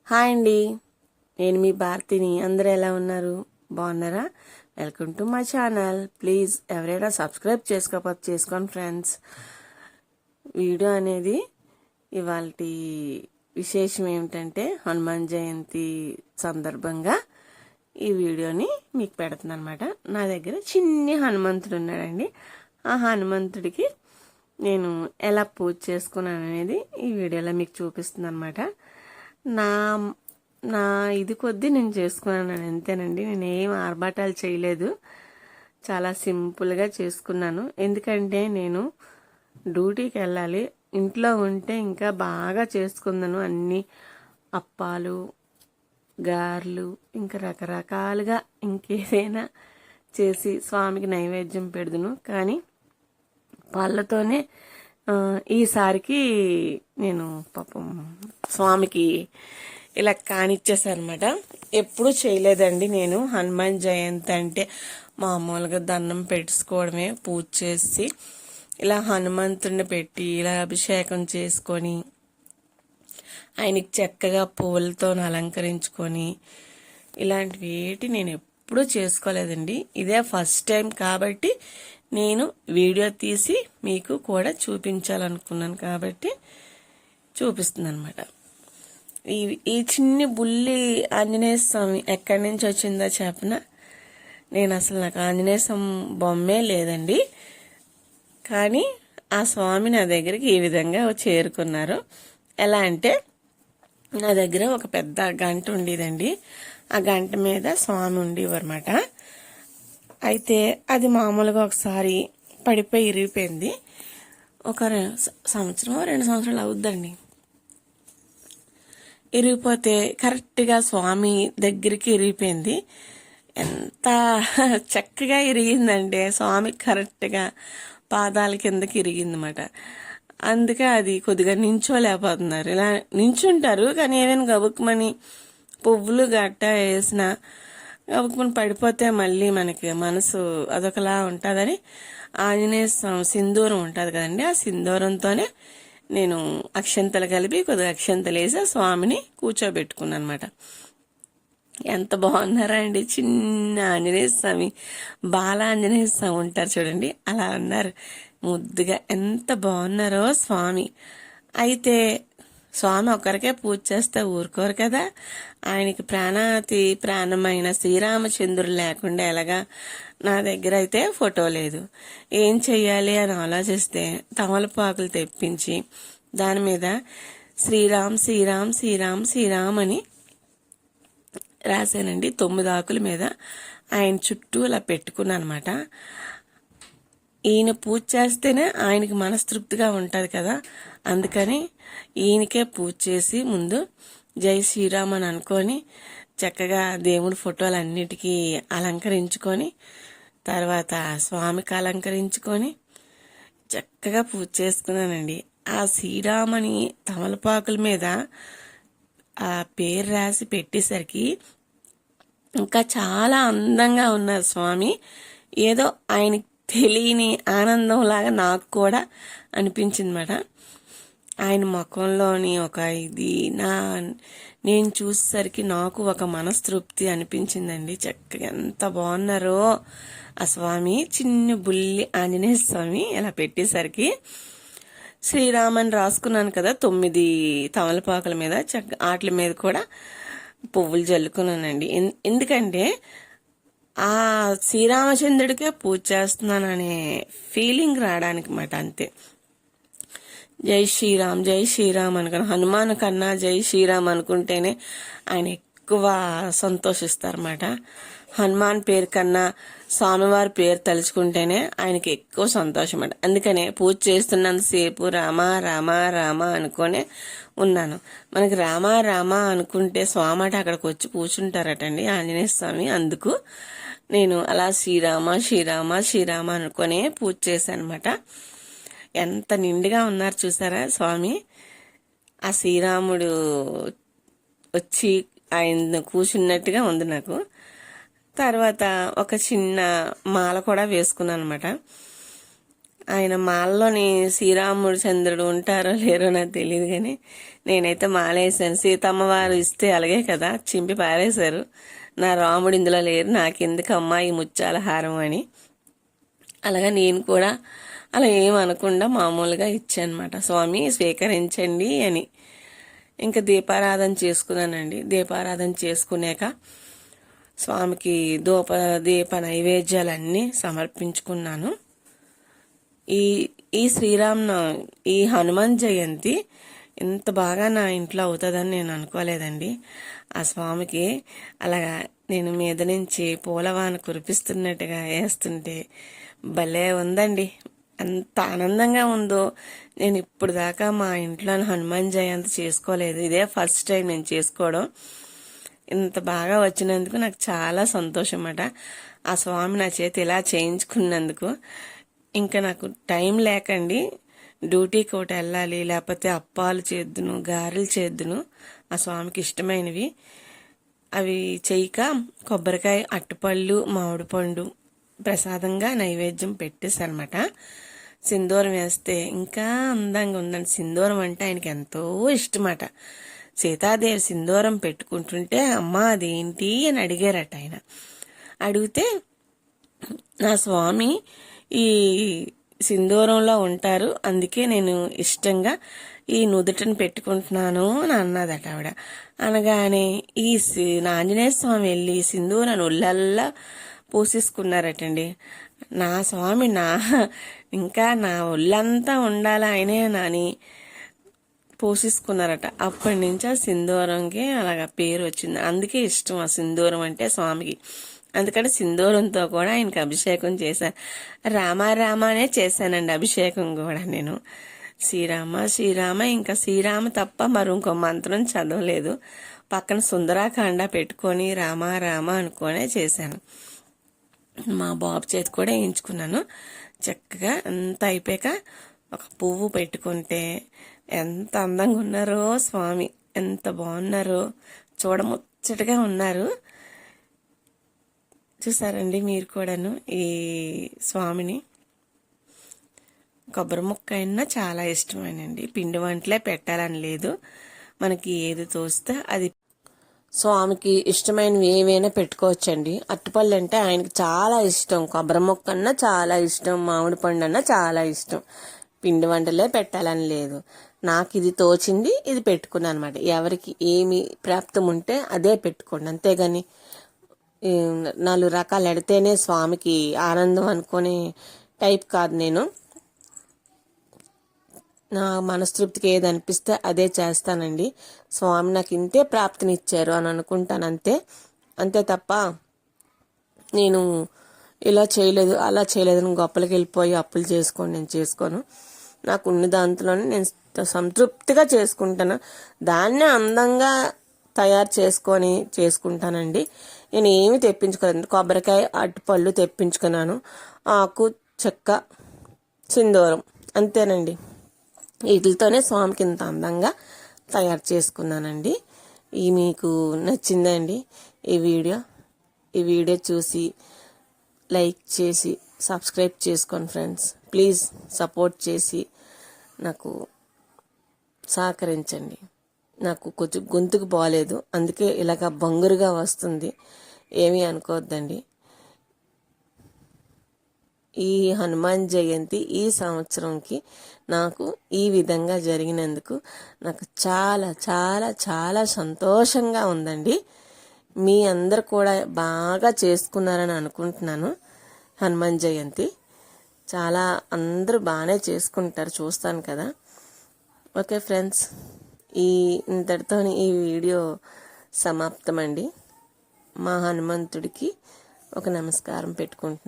Hi అండి, నేను మీ భారతిని. అందరూ ఎలా ఉన్నారు? బాగున్నారా? Welcome to my channel. Please ఎవరైనా సబ్స్క్రైబ్ చేసుకోకపోతే చేసుకోండి ఫ్రెండ్స్. వీడియో అనేది ఇవాళ విశేషం ఏమిటంటే హనుమాన్ జయంతి సందర్భంగా ఈ వీడియోని మీకు పెడుతున్నాను అనమాట. నా దగ్గర చిన్ని హనుమంతుడు ఉన్నాడండి. ఆ హనుమంతుడికి నేను ఎలా పూజ చేసుకున్నాను అనేది ఈ వీడియోలో మీకు చూపిస్తుంది అనమాట. నా నా ఇది కొద్దీ నేను చేసుకున్నాను అంతేనండి. నేను ఏం ఆర్భాటాలు చేయలేదు, చాలా సింపుల్గా చేసుకున్నాను. ఎందుకంటే నేను డ్యూటీకి వెళ్ళాలి. ఇంట్లో ఉంటే ఇంకా బాగా చేసుకుందాను. అన్ని అప్పాలు, గారెలు, ఇంకా రకరకాలుగా ఇంకేదైనా చేసి స్వామికి నైవేద్యం పెడదును. కానీ వాళ్ళతోనే ఈసారికి నేను పాపం స్వామికి ఇలా కానిచ్చేసాను అనమాట. ఎప్పుడు చేయలేదండి నేను. హనుమాన్ జయంతి అంటే మామూలుగా దండం పెట్టుకోవడమే, పూజ చేసి ఇలా హనుమంతుడిని పెట్టి ఇలా అభిషేకం చేసుకొని ఆయనకి చక్కగా పూలతో అలంకరించుకొని ఇలాంటివి ఏటి నేను ఎప్పుడూ చేసుకోలేదండి. ఇదే ఫస్ట్ టైం కాబట్టి నేను వీడియో తీసి మీకు కూడా చూపించాలనుకున్నాను కాబట్టి చూపిస్తున్నాను అనమాట. ఈ చిన్ని బుల్లి ఆంజనేయ స్వామి ఎక్కడి నుంచి వచ్చిందో చెప్పనా? నేను అసలు నాకు ఆంజనేయ స్వామి బొమ్మే లేదండి. కానీ ఆ స్వామి నా దగ్గరికి ఈ విధంగా చేరుకున్నారు. ఎలా అంటే నా దగ్గర ఒక పెద్ద గంట ఉండేదండి. ఆ గంట మీద స్వామి ఉండేవన్నమాట. అయితే అది మామూలుగా ఒకసారి పడిపోయి ఇరిగిపోయింది. ఒక సంవత్సరం 2 సంవత్సరాలు అవుద్దండి. ఇరిగిపోతే కరెక్ట్గా స్వామి దగ్గరికి ఇరిగిపోయింది. ఎంత చక్కగా ఇరిగిందంటే స్వామి కరెక్ట్గా పాదాల కిందకి ఇరిగిందన్నమాట. అందుకే అది కొద్దిగా నించోలేకపోతున్నారు. ఇలా నించుంటారు కానీ ఏమైనా గబుక్కుమని పువ్వులు గట్ట వేసిన గబుక్కుమని పడిపోతే మళ్ళీ మనకి మనసు అదొకలా ఉంటుందని ఆంజనేయ స్వామి సింధూరం ఉంటుంది కదండి, ఆ సింధూరంతోనే నేను అక్షంతలు కలిపి కొద్దిగా అక్షంతలు వేసి స్వామిని కూర్చోబెట్టుకున్నాను అనమాట. ఎంత బాగున్నారా అండి! చిన్న ఆంజనేయ స్వామి, బాల ఆంజనేయ స్వామి ఉంటారు చూడండి, అలా ఉన్నారు ముద్దుగా. ఎంత బాగున్నారో స్వామి. అయితే స్వామి ఒక్కరికే పూజ చేస్తే ఊరుకోరు కదా. ఆయనకి ప్రాణాతి ప్రాణమైన శ్రీరామచంద్రుడు లేకుండా ఎలాగా? నా దగ్గర అయితే ఫోటో లేదు. ఏం చెయ్యాలి అని ఆలోచిస్తే తమలపాకులు తెప్పించి దాని మీద శ్రీరామ్ శ్రీరామ్ శ్రీరామ్ శ్రీరామ్ అని రాశానండి. 9 ఆకుల మీద ఆయన చుట్టూ అలా పెట్టుకున్నాను అనమాట. ఈయన పూజ చేస్తేనే ఆయనకి మనస్తృప్తిగా ఉంటుంది కదా. అందుకని ఈయనకే పూజ చేసి ముందు జై శ్రీరామ్ అని అనుకొని చక్కగా దేవుడి ఫోటోలు అన్నిటికీ అలంకరించుకొని తర్వాత స్వామికి అలంకరించుకొని చక్కగా పూజ చేసుకున్నానండి. ఆ శ్రీరామని తమలపాకుల మీద ఆ పేరు రాసి పెట్టేసరికి ఇంకా చాలా అందంగా ఉన్నారు స్వామి. ఏదో ఆయనకి తెలియని ఆనందంలాగా నాకు కూడా అనిపించింది అన్నమాట. ఆయన ముఖంలోని ఒక ఇది నేను చూసేసరికి నాకు ఒక మనస్తృప్తి అనిపించిందండి. చక్కగా ఎంత బాగున్నారో ఆ స్వామి. చిన్న బుల్లి ఆంజనేయ స్వామి ఇలా పెట్టేసరికి శ్రీరామని రాసుకున్నాను కదా 9 తమలపాకుల మీద, వాటి మీద కూడా పువ్వులు జల్లుకున్నానండి. ఎందుకంటే ఆ శ్రీరామచంద్రుడికే పూజ చేస్తున్నాను అనే ఫీలింగ్ రావడానికి మాట. అంతే. జై శ్రీరామ్ అనుకుని హనుమాన్ కన్నా జై శ్రీరామ్ అనుకుంటేనే ఆయన ఎక్కువ సంతోషిస్తారన్నమాట. హనుమాన్ పేరు కన్నా స్వామివారి పేరు తలుచుకుంటేనే ఆయనకి ఎక్కువ సంతోషం అన్నమాట. అందుకనే పూజ చేస్తున్నంతసేపు రామ రామ రామ అనుకునే ఉన్నాను. మనకి రామ రామ అనుకుంటే స్వామి అట అక్కడికి వచ్చి కూర్చుంటారటండి ఆంజనేయ స్వామి. అందుకు నేను అలా శ్రీరామ శ్రీరామ శ్రీరామ అనుకునే పూజ చేశాను అనమాట. ఎంత నిండుగా ఉన్నారు చూసారా స్వామి. ఆ శ్రీరాముడు వచ్చి ఆయన కూర్చున్నట్టుగా ఉంది నాకు. తర్వాత ఒక చిన్న మాల కూడా వేసుకున్నాను అనమాట. ఆయన మాలలోని శ్రీరాముడు చంద్రుడు ఉంటారో లేరో నాకు తెలియదు, కానీ నేనైతే మాల వేసాను. సీతమ్మ వారు ఇస్తే అలాగే కదా చింపి పారేశారు. నా రాముడు ఇందులో లేరు, నాకెందుకమ్మా ఈ ముత్యాల హారం అని. అలాగా నేను కూడా అలా ఏమనకుండా మామూలుగా ఇచ్చానమాట, స్వామి స్వీకరించండి అని. ఇంకా దీపారాధన చేసుకున్నానండి. దీపారాధన చేసుకున్నాక స్వామికి దీప నైవేద్యాలన్నీ సమర్పించుకున్నాను. ఈ ఈ హనుమాన్ జయంతి ఇంత బాగా నా ఇంట్లో అవుతుందని నేను అనుకోలేదండి. ఆ స్వామికి అలాగా నేను మీద నుంచి పూలవాన కురిపిస్తున్నట్టుగా వేస్తుంటే భలే ఉందండి. అంత ఆనందంగా ఉందో. నేను ఇప్పుడు దాకా మా ఇంట్లో హనుమాన్ జయంతి చేసుకోలేదు, ఇదే ఫస్ట్ టైం నేను చేసుకోవడం. ఇంత బాగా వచ్చినందుకు నాకు చాలా సంతోషం అన్నమాట. ఆ స్వామి నా చేతి ఇలా చేయించుకున్నందుకు. ఇంకా నాకు టైం లేకండి, డ్యూటీకి ఒకటి వెళ్ళాలి, లేకపోతే అప్పాలు చేద్దును, గారెలు చేద్దును ఆ స్వామికి ఇష్టమైనవి. అవి చేయక కొబ్బరికాయ, అట్టుపళ్ళు, మామిడి పండు ప్రసాదంగా నైవేద్యం పెట్టేసనమాట. సింధూరం వేస్తే ఇంకా అందంగా ఉందండి. సింధూరం అంటే ఆయనకి ఎంతో ఇష్టమట. సీతాదేవి సింధూరం పెట్టుకుంటుంటే అమ్మ అదేంటి అని అడిగారట ఆయన. అడిగితే నా స్వామి ఈ సింధూరంలో ఉంటారు, అందుకే నేను ఇష్టంగా ఈ నుదుటను పెట్టుకుంటున్నాను అని అన్నదట ఆవిడ. అనగానే ఈ ఆంజనేయ స్వామి వెళ్ళి సింధూరాన్ని ఒళ్ళల్లా పూసేసుకున్నారటండి. నా స్వామి ఇంకా నా ఒళ్ళంతా ఉండాలి ఆయనే అని పోసేసుకున్నారట. అప్పటి నుంచి ఆ సింధూరంకి అలాగ పేరు వచ్చింది. అందుకే ఇష్టం ఆ సింధూరం అంటే స్వామికి. అందుకని సింధూరంతో కూడా ఆయనకి అభిషేకం చేశాను. రామారామానే చేశానండి అభిషేకం కూడా నేను. శ్రీరామ శ్రీరామ, ఇంకా శ్రీరామ తప్ప మరి ఇంకో మంత్రం చదవలేదు. పక్కన సుందరాకాండ పెట్టుకొని రామ రామ అనుకోనే చేశాను. మా బాబు చేతి కూడా వేయించుకున్నాను. చక్కగా అంత అయిపోయాక ఒక పువ్వు పెట్టుకుంటే ఎంత అందంగా ఉన్నారో స్వామి, ఎంత బాగున్నారో, చూడముచ్చటగా ఉన్నారు. చూసారండి మీరు కూడాను ఈ స్వామిని. కొబ్బరి ముక్క అయినా చాలా ఇష్టమేనండి. పిండి వంటలే పెట్టాలని లేదు, మనకి ఏది తోస్తే అది. స్వామికి ఇష్టమైనవి ఏవైనా పెట్టుకోవచ్చండి. అట్టుపళ్ళు అంటే ఆయనకి చాలా ఇష్టం, కొబ్బరి ముక్క అన్నా చాలా ఇష్టం, మామిడి పండు అన్నా చాలా ఇష్టం. పిండి వంటలే పెట్టాలని లేదు, నాకు ఇది తోచింది ఇది పెట్టుకున్నాను అనమాట. ఎవరికి ఏమి ప్రాప్తం ఉంటే అదే పెట్టుకోండి, అంతేగాని 4 రకాలు ఎడితేనే స్వామికి ఆనందం అనుకునే టైప్ కాదు నేను. నా మనస్తృప్తికి ఏది అనిపిస్తే అదే చేస్తానండి. స్వామి నాకు ఇంతే ప్రాప్తినిచ్చారు అని అనుకుంటాను, అంతే తప్ప నేను ఇలా చేయలేదు అలా చేయలేదని గొప్పలకి వెళ్ళిపోయి అప్పులు చేసుకోండి నేను చేసుకోను. నాకు ఉన్న దాంట్లోనే నేను సంతృప్తిగా చేసుకుంటాను. దాన్నే అందంగా తయారు చేసుకుంటానండి. నేను ఏమి తెప్పించుకోలేదు. కొబ్బరికాయ, అరటిపళ్ళు తెప్పించుకున్నాను, ఆకు, చెక్క, సింధూరం, అంతేనండి. వీటితోనే స్వామికి ఇంత అందంగా తయారు చేసుకున్నానండి. మీకు నచ్చిందండి ఈ వీడియో చూసి లైక్ చేసి సబ్స్క్రైబ్ చేసుకోండి ఫ్రెండ్స్. ప్లీజ్ సపోర్ట్ చేసి నాకు సహకరించండి. నాకు కొంచెం గొంతుకు బాగాలేదు, అందుకే ఇలాగ బంగురుగా వస్తుంది, ఏమీ అనుకోవద్దండి. ఈ హనుమాన్ జయంతి ఈ సంవత్సరంకి నాకు ఈ విధంగా జరిగినందుకు నాకు చాలా చాలా చాలా సంతోషంగా ఉందండి. మీ అందరు కూడా బాగా చేసుకున్నారని అనుకుంటున్నాను. హనుమాన్ జయంతి చాలా అందరూ బాగానే చేసుకుంటారు, చూస్తాను కదా. ఓకే ఫ్రెండ్స్, ఇంతటితో ఈ వీడియో సమాప్తమండి. మా హనుమంతుడికి ఒక నమస్కారం పెట్టుకుంటున్నాను.